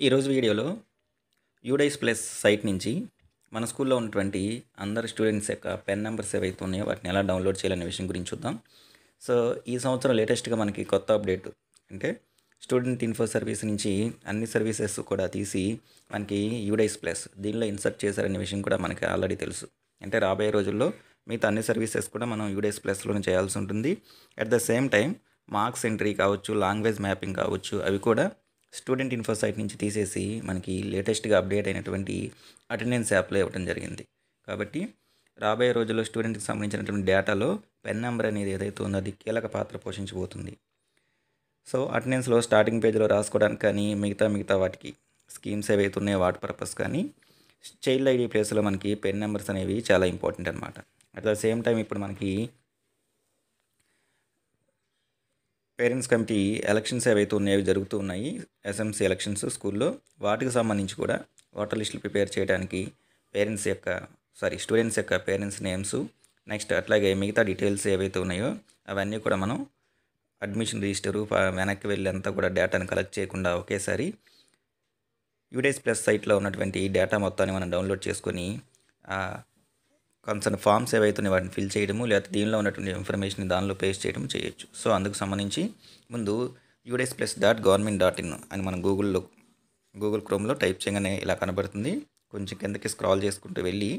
ఈరోజు వీడియోలో UDISE plus site నుంచి మన స్కూల్లో ఉన్నటువంటి అందరు స్టూడెంట్స్ యొక్క పెన్ నెంబర్స్ ఏవైతే ఉన్నాయో వాటిని ఎలా డౌన్లోడ్ చేయాలనే విషయం గురించి చూద్దాం. సో ఈ సంవత్సరం లేటెస్ట్గా మనకి కొత్త అప్డేట్ అంటే స్టూడెంట్ ఇన్ఫో సర్వీస్ నుంచి అన్ని సర్వీసెస్ కూడా తీసి మనకి యూడైస్ ప్లస్ దీనిలో ఇన్సర్ట్ చేశారనే విషయం కూడా మనకి ఆల్రెడీ తెలుసు. అంటే రాబోయే రోజుల్లో మిగతా అన్ని సర్వీసెస్ కూడా మనం యూడైస్ ప్లస్లోనే చేయాల్సి ఉంటుంది. At the same time marks entry కావచ్చు, లాంగ్వేజ్ మ్యాపింగ్ కావచ్చు, అవి కూడా స్టూడెంట్ ఇన్ఫో సైట్ నుంచి తీసేసి మనకి లేటెస్ట్గా అప్డేట్ అయినటువంటి అటెండెన్స్ యాప్లో ఇవ్వడం జరిగింది. కాబట్టి రాబోయే రోజుల్లో స్టూడెంట్కి సంబంధించినటువంటి డేటాలో పెన్ నెంబర్ అనేది ఏదైతే ఉందో అది కీలక పాత్ర పోషించబోతుంది. సో అటెండెన్స్లో స్టార్టింగ్ పేజ్లో రాసుకోవడానికి కానీ మిగతా వాటికి స్కీమ్స్ ఏవైతే ఉన్నాయో వాటి పర్పస్ కానీ చైల్డ్ ఐడి ప్లేస్లో మనకి పెన్ నెంబర్స్ అనేవి చాలా ఇంపార్టెంట్ అనమాట. అట్ ద సేమ్ టైం ఇప్పుడు మనకి పేరెంట్స్ కమిటీ ఎలక్షన్స్ ఏవైతే ఉన్నాయో జరుగుతూ ఉన్నాయి. ఎస్ఎంసీ ఎలక్షన్స్ స్కూల్లో, వాటికి సంబంధించి కూడా ఓటర్ లిస్టులు ప్రిపేర్ చేయడానికి స్టూడెంట్స్ యొక్క పేరెంట్స్ నేమ్స్, నెక్స్ట్ అట్లాగే మిగతా డీటెయిల్స్ ఏవైతే ఉన్నాయో అవన్నీ కూడా మనం అడ్మిషన్ రిజిస్టరు వెనక్కి వెళ్ళి అంతా కూడా డేటాను కలెక్ట్ చేయకుండా ఒకేసారి యూడైస్ ప్లస్ సైట్లో ఉన్నటువంటి డేటా మొత్తాన్ని మనం డౌన్లోడ్ చేసుకొని కన్సర్న్ ఫామ్స్ ఏవైతే ఉన్నాయో వాటిని ఫిల్ చేయడము, లేకపోతే దీనిలో ఉన్నటువంటి ఇన్ఫర్మేషన్ దానిలో పేస్ట్ చేయడం చేయొచ్చు. సో అందుకు సంబంధించి ముందు udisplus.government.in అని మనం గూగుల్ క్రోమ్లో టైప్ చేయగానే ఇలా కనబడుతుంది. కొంచెం కిందకి స్క్రాల్ చేసుకుంటూ వెళ్ళి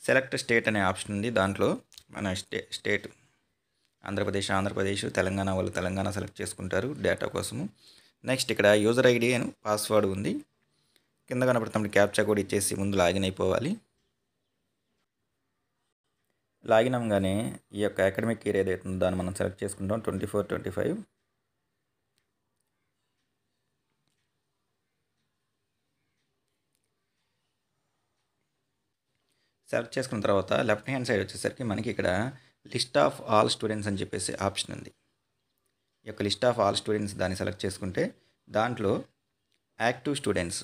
సెలెక్ట్ స్టేట్ అనే ఆప్షన్ ఉంది. దాంట్లో మన స్టేట్ ఆంధ్రప్రదేశ్, తెలంగాణ వాళ్ళు తెలంగాణ సెలెక్ట్ చేసుకుంటారు డేటా కోసము. నెక్స్ట్ ఇక్కడ యూజర్ ఐడి అని పాస్వర్డ్ ఉంది. కింద కనబడుతున్నప్పుడు క్యాప్చా కోడ్ ఇచ్చేసి ముందు లాగిన్ అయిపోవాలి. లాగిన్ అవ్వగానే ఈ యొక్క అకాడమిక్ ఇయర్ ఏదైతే ఉందో దాన్ని మనం సెలెక్ట్ చేసుకుంటాం 24-25. సెలెక్ట్ చేసుకున్న తర్వాత లెఫ్ట్ హ్యాండ్ సైడ్ వచ్చేసరికి మనకి ఇక్కడ లిస్ట్ ఆఫ్ ఆల్ స్టూడెంట్స్ అని చెప్పేసి ఆప్షన్ ఉంది. ఈ యొక్క లిస్ట్ ఆఫ్ ఆల్ స్టూడెంట్స్ దాన్ని సెలెక్ట్ చేసుకుంటే దాంట్లో యాక్టివ్ స్టూడెంట్స్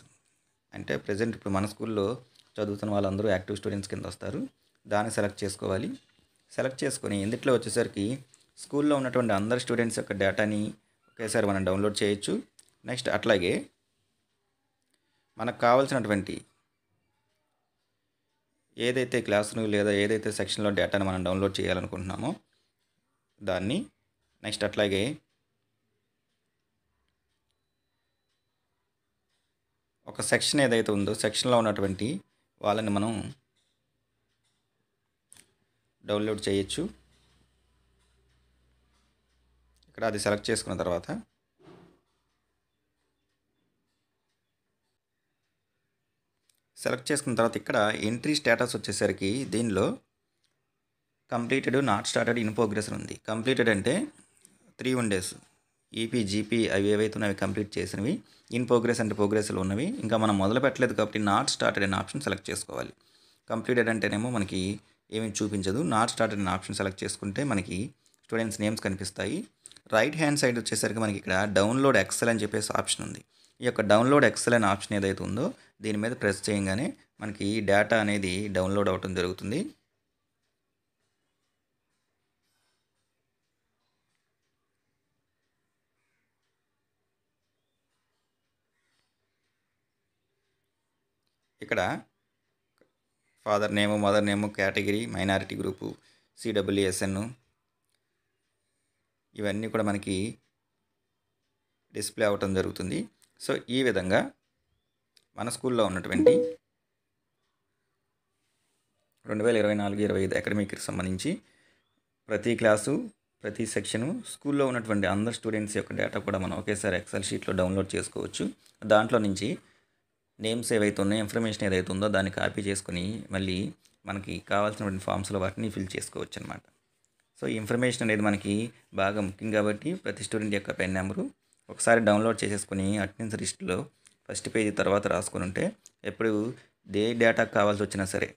అంటే ప్రజెంట్ ఇప్పుడు మన స్కూల్లో చదువుతున్న వాళ్ళందరూ యాక్టివ్ స్టూడెంట్స్ కింద వస్తారు. దాన్ని సెలెక్ట్ చేసుకోవాలి. సెలెక్ట్ చేసుకొని ఇందులో వచ్చేసరికి స్కూల్లో ఉన్నటువంటి అందరు స్టూడెంట్స్ యొక్క డేటాని ఒకేసారి మనం డౌన్లోడ్ చేయొచ్చు. నెక్స్ట్ అట్లాగే మనకు కావాల్సినటువంటి ఏదైతే క్లాసును లేదా ఏదైతే సెక్షన్లో డేటాను మనం డౌన్లోడ్ చేయాలనుకుంటున్నామో దాన్ని, నెక్స్ట్ అట్లాగే ఒక సెక్షన్ ఏదైతే ఉందో సెక్షన్లో ఉన్నటువంటి వాళ్ళని మనం డౌన్లోడ్ చేయొచ్చు. ఇక్కడ అది సెలెక్ట్ చేసుకున్న తర్వాత ఇక్కడ ఎంట్రీ స్టేటస్ వచ్చేసరికి దీనిలో completed, not started, in progress ఉంది. కంప్లీటెడ్ అంటే 3 డేస్ ఈపీ, జీపీ అవి ఏవైతే ఉన్నాయో అవి కంప్లీట్ చేసినవి. ఇన్ ప్రోగ్రెస్ అంటే ప్రోగ్రెస్లో ఉన్నవి. ఇంకా మనం మొదలు పెట్టలేదు కాబట్టి నాట్ స్టార్టెడ్ అనే ఆప్షన్ సెలెక్ట్ చేసుకోవాలి. కంప్లీటెడ్ అంటేనేమో మనకి ఏమీ చూపించదు. నాట్ స్టార్టెడ్ అనే ఆప్షన్ సెలెక్ట్ చేసుకుంటే మనకి స్టూడెంట్స్ నేమ్స్ కనిపిస్తాయి. రైట్ హ్యాండ్ సైడ్ వచ్చేసరికి మనకి ఇక్కడ డౌన్లోడ్ ఎక్సెల్ అని చెప్పేసి ఆప్షన్ ఉంది. ఈ యొక్క డౌన్లోడ్ ఎక్సెల్ అనే ఆప్షన్ ఏదైతే ఉందో దీని మీద ప్రెస్ చేయగానే మనకి డేటా అనేది డౌన్లోడ్ అవటం జరుగుతుంది. ఇక్కడ father name, mother name, category, minority group, CWSN ఇవన్నీ కూడా మనకి డిస్ప్లే అవ్వటం జరుగుతుంది. సో ఈ విధంగా మన స్కూల్లో ఉన్నటువంటి 2024-25 అకాడమిక్కి సంబంధించి ప్రతి క్లాసు, ప్రతి సెక్షను, స్కూల్లో ఉన్నటువంటి అందరు స్టూడెంట్స్ యొక్క డేటా కూడా మనం ఒకేసారి ఎక్సెల్ షీట్లో డౌన్లోడ్ చేసుకోవచ్చు. దాంట్లో నుంచి నేమ్స్ ఏవైతే ఉన్నాయో, ఇన్ఫర్మేషన్ ఏదైతే ఉందో దాన్ని కాపీ చేసుకుని మళ్ళీ మనకి కావాల్సినటువంటి ఫామ్స్లో వాటిని ఫిల్ చేసుకోవచ్చు అనమాట. సో ఈ ఇన్ఫర్మేషన్ అనేది మనకి బాగా ముఖ్యం కాబట్టి ప్రతి స్టూడెంట్ యొక్క పెన్ నెంబరు ఒకసారి డౌన్లోడ్ చేసేసుకుని అటెండెన్స్ లిస్టులో ఫస్ట్ పేజీ తర్వాత రాసుకుని ఉంటే ఎప్పుడు ఏ డేటా కావాల్సి వచ్చినా సరే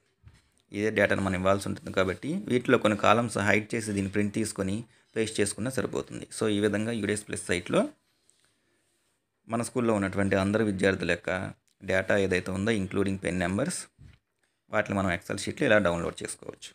ఇదే డేటాను మనం ఇవ్వాల్సి ఉంటుంది. కాబట్టి వీటిలో కొన్ని కాలమ్స్ హైడ్ చేసి దీన్ని ప్రింట్ తీసుకొని పేస్ట్ చేసుకున్నా సరిపోతుంది. సో ఈ విధంగా యూడైస్ ప్లస్ సైట్లో మన స్కూల్లో ఉన్నటువంటి అందరు విద్యార్థుల యొక్క డేటా ఏదైతే ఉందో ఇంక్లూడింగ్ పెన్ నెంబర్స్ వాటిని మనం ఎక్సెల్ షీట్లో ఇలా డౌన్లోడ్ చేసుకోవచ్చు.